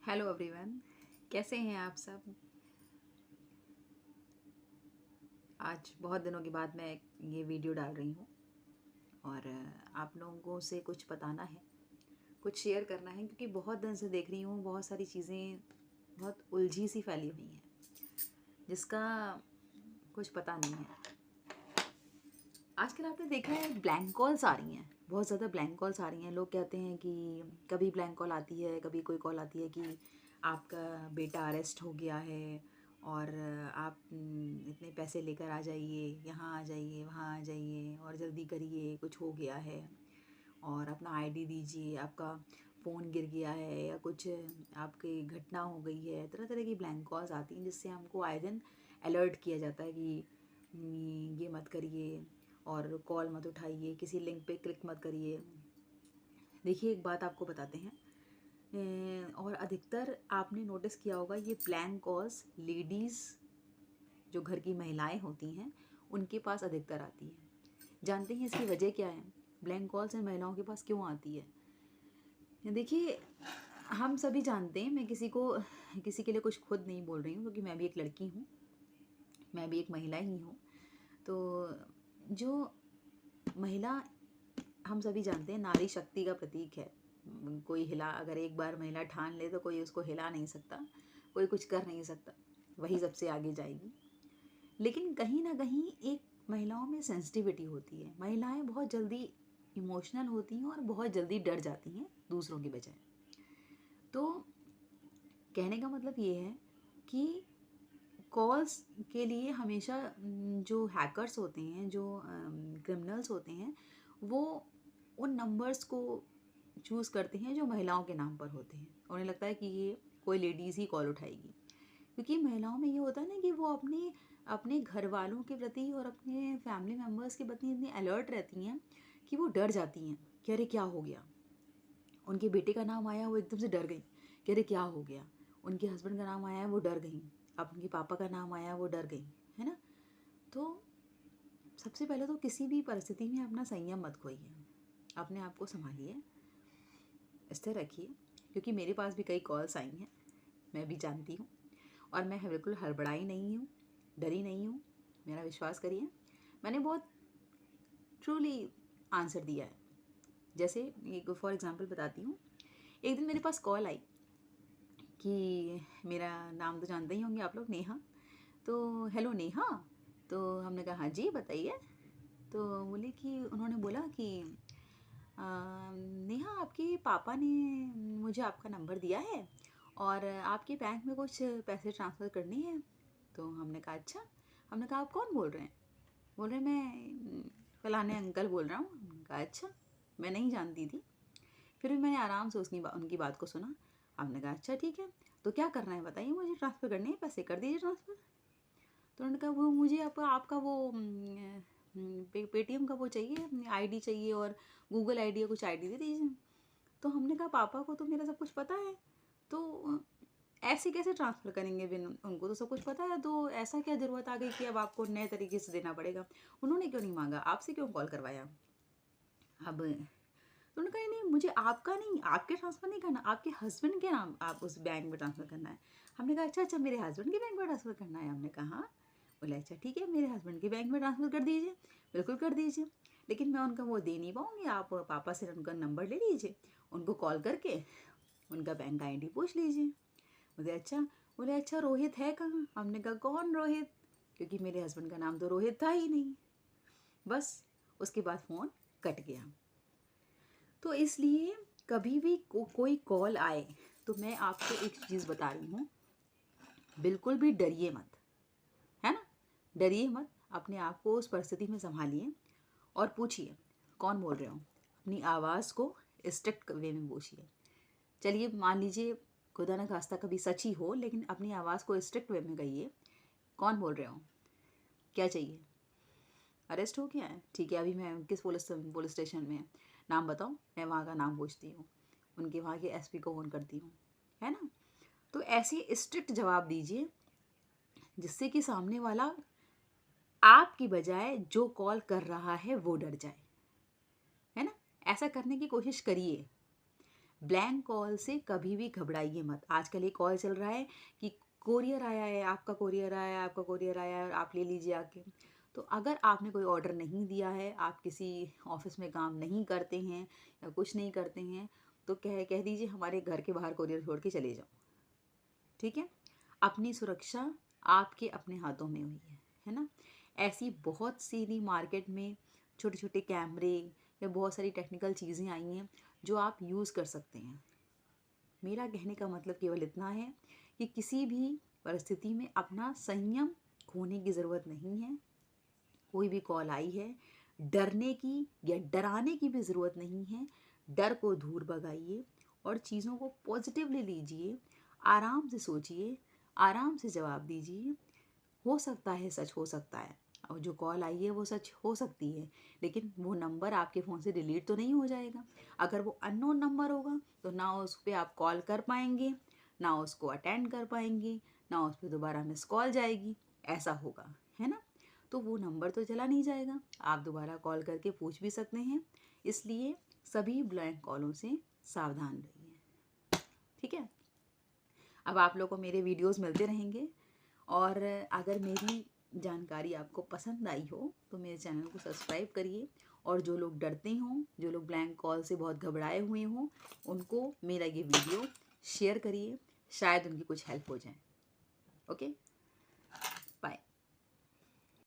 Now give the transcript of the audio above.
Hello everyone, कैसे हैं आप सब। आज बहुत दिनों के बाद मैं ये वीडियो डाल रही हूँ और आप लोगों से कुछ बताना है, कुछ शेयर करना है, क्योंकि बहुत दिन से देख रही हूँ बहुत सारी चीज़ें बहुत उलझी सी फैली हुई हैं जिसका कुछ पता नहीं है। आजकल आपने देखा है ब्लैंक कॉल्स आ रही हैं, बहुत ज़्यादा ब्लैंक कॉल्स आ रही हैं। लोग कहते हैं कि कभी ब्लैंक कॉल आती है, कभी कोई कॉल आती है कि आपका बेटा अरेस्ट हो गया है और आप इतने पैसे लेकर आ जाइए, यहाँ आ जाइए, वहाँ आ जाइए और जल्दी करिए, कुछ हो गया है और अपना आईडी दीजिए, आपका फ़ोन गिर गया है या कुछ आपकी घटना हो गई है। तरह तरह की ब्लैंक कॉल्स आती हैं जिससे हमको आए दिन अलर्ट किया जाता है कि ये मत करिए और कॉल मत उठाइए, किसी लिंक पे क्लिक मत करिए। देखिए, एक बात आपको बताते हैं, और अधिकतर आपने नोटिस किया होगा ये ब्लैंक कॉल्स लेडीज़ जो घर की महिलाएं होती हैं उनके पास अधिकतर आती है। जानते हैं इसकी वजह क्या है? ब्लैंक कॉल्स इन महिलाओं के पास क्यों आती है? देखिए, हम सभी जानते हैं, मैं किसी के लिए कुछ खुद नहीं बोल रही हूँ, क्योंकि मैं भी एक लड़की हूँ, मैं भी एक महिला ही हूँ। तो जो महिला, हम सभी जानते हैं, नारी शक्ति का प्रतीक है। कोई अगर एक बार महिला ठान ले तो कोई उसको हिला नहीं सकता, कोई कुछ कर नहीं सकता, वही सबसे आगे जाएगी। लेकिन कहीं ना कहीं एक महिलाओं में सेंसिटिविटी होती है। महिलाएं बहुत जल्दी इमोशनल होती हैं और बहुत जल्दी डर जाती हैं दूसरों की बजाय। तो कहने का मतलब ये है कि कॉल्स के लिए हमेशा जो हैकर्स होते हैं, जो क्रिमिनल्स होते हैं, वो उन नंबर्स को चूज़ करते हैं जो महिलाओं के नाम पर होते हैं। उन्हें लगता है कि ये कोई लेडीज़ ही कॉल उठाएगी, क्योंकि महिलाओं में ये होता है ना कि वो अपने अपने घर वालों के प्रति और अपने फैमिली मेम्बर्स के प्रति इतनी अलर्ट रहती हैं कि वो डर जाती हैं कि अरे क्या हो गया। उनके बेटे का नाम आया, वो एकदम से डर गई कि अरे क्या हो गया। उनके हस्बैंड का नाम आया, वो डर गई। अब उनके पापा का नाम आया, वो डर गई, है ना। तो सबसे पहले तो किसी भी परिस्थिति में अपना संयम मत खोइए, अपने आप को संभालिए, स्थिर रखिए, क्योंकि मेरे पास भी कई कॉल्स आई हैं, मैं भी जानती हूँ। और मैं बिल्कुल हड़बड़ाई नहीं हूँ, डरी नहीं हूँ, मेरा विश्वास करिए। मैंने बहुत ट्रूली आंसर दिया है। जैसे एक फॉर एग्जांपल बताती हूँ। एक दिन मेरे पास कॉल आई कि मेरा नाम तो जानते ही होंगे आप लोग, नेहा। तो हेलो नेहा। तो हमने कहा हाँ जी बताइए। तो बोले कि उन्होंने बोला कि नेहा, आपके पापा ने मुझे आपका नंबर दिया है और आपके बैंक में कुछ पैसे ट्रांसफ़र करने हैं। तो हमने कहा अच्छा। हमने कहा आप कौन बोल रहे हैं? बोल रहे मैं फलाने अंकल बोल रहा हूँ। हमने कहा अच्छा। मैं नहीं जानती थी, फिर भी मैंने आराम से उनकी बात को सुना। हमने कहा अच्छा ठीक है, तो क्या करना है बताइए, मुझे ट्रांसफ़र करने हैं पैसे, कर दीजिए ट्रांसफ़र। तो उन्होंने कहा वो मुझे आपका वो पेटीएम का वो चाहिए, आईडी चाहिए और गूगल आईडी या कुछ आईडी दे दीजिए। तो हमने कहा पापा को तो मेरा सब कुछ पता है, तो ऐसे कैसे ट्रांसफ़र करेंगे, बिन उनको तो सब कुछ पता है, तो ऐसा क्या ज़रूरत आ गई कि अब आपको नए तरीके से देना पड़ेगा। उन्होंने क्यों नहीं मांगा, आपसे क्यों कॉल करवाया। अब तो उन्होंने कहा नहीं, मुझे आपका नहीं, आपके ट्रांसफ़र नहीं करना, आपके हस्बैंड के नाम आप उस बैंक में ट्रांसफ़र करना है। हमने कहा अच्छा अच्छा, मेरे हस्बैंड के बैंक में ट्रांसफ़र करना है। हमने कहा हाँ। बोले अच्छा ठीक है, मेरे हस्बैंड के बैंक में ट्रांसफ़र कर दीजिए। बिल्कुल कर दीजिए, लेकिन मैं उनका वो दे नहीं पाऊँगी, आप पापा से उनका नंबर ले लीजिए, उनको कॉल करके उनका बैंक आईडी पूछ लीजिए। बोले अच्छा। बोले अच्छा, रोहित है कहाँ? हमने कहा कौन रोहित, क्योंकि मेरे हस्बैंड का नाम तो रोहित था ही नहीं। बस उसके बाद फ़ोन कट गया। तो इसलिए कभी भी कोई कॉल आए तो मैं आपको एक चीज़ बता रही हूँ, बिल्कुल भी डरिए मत, है ना। डरिए मत, अपने आप को उस परिस्थिति में संभालिए और पूछिए कौन बोल रहे हो। अपनी आवाज़ को स्ट्रिक्ट वे में पूछिए। चलिए मान लीजिए खुदा न खास्ता कभी सच ही हो, लेकिन अपनी आवाज़ को स्ट्रिक्ट वे में कहिए, कौन बोल रहे हो, क्या चाहिए, अरेस्ट हो गया है, ठीक है, अभी मैं किस पुलिस स्टेशन में, नाम बताओ, मैं वहाँ का नाम पूछती हूँ, उनके वहाँ के एसपी को फ़ोन करती हूँ, है ना। तो ऐसे स्ट्रिक्ट जवाब दीजिए जिससे कि सामने वाला आपकी बजाय जो कॉल कर रहा है वो डर जाए, है ना। ऐसा करने की कोशिश करिए। ब्लैंक कॉल से कभी भी घबराइए मत। आजकल एक कॉल चल रहा है कि कोरियर आया है, आपका कोरियर आया है, आपका कोरियर आया है और आप ले लीजिए आके। तो अगर आपने कोई ऑर्डर नहीं दिया है, आप किसी ऑफिस में काम नहीं करते हैं या कुछ नहीं करते हैं, तो कह कह दीजिए हमारे घर के बाहर कोरियर छोड़ के चले जाओ। ठीक है? अपनी सुरक्षा आपके अपने हाथों में हुई है ना? ऐसी बहुत सी मार्केट में छोटे छोटे कैमरे या बहुत सारी टेक्निकल चीज़ें आई हैं जो आप यूज़ कर सकते हैं। मेरा कहने का मतलब केवल इतना है कि किसी भी परिस्थिति में अपना संयम खोने की ज़रूरत नहीं है। कोई भी कॉल आई है, डरने की या डराने की भी ज़रूरत नहीं है। डर को दूर भगाइए और चीज़ों को पॉजिटिवली लीजिए। आराम से सोचिए, आराम से जवाब दीजिए। हो सकता है सच हो सकता है, और जो कॉल आई है वो सच हो सकती है, लेकिन वो नंबर आपके फ़ोन से डिलीट तो नहीं हो जाएगा। अगर वो अननोन नंबर होगा तो ना उस पर आप कॉल कर पाएंगे, ना उसको अटेंड कर पाएंगे, ना उस पर दोबारा मिस कॉल जाएगी। ऐसा होगा, है ना? तो वो नंबर तो चला नहीं जाएगा, आप दोबारा कॉल करके पूछ भी सकते हैं। इसलिए सभी ब्लैंक कॉलों से सावधान रहिए। ठीक है? अब आप लोगों को मेरे वीडियोस मिलते रहेंगे, और अगर मेरी जानकारी आपको पसंद आई हो तो मेरे चैनल को सब्सक्राइब करिए। और जो लोग डरते हों, जो लोग ब्लैंक कॉल से बहुत घबराए हुए हों, उनको मेरा ये वीडियो शेयर करिए, शायद उनकी कुछ हेल्प हो जाए। ओके।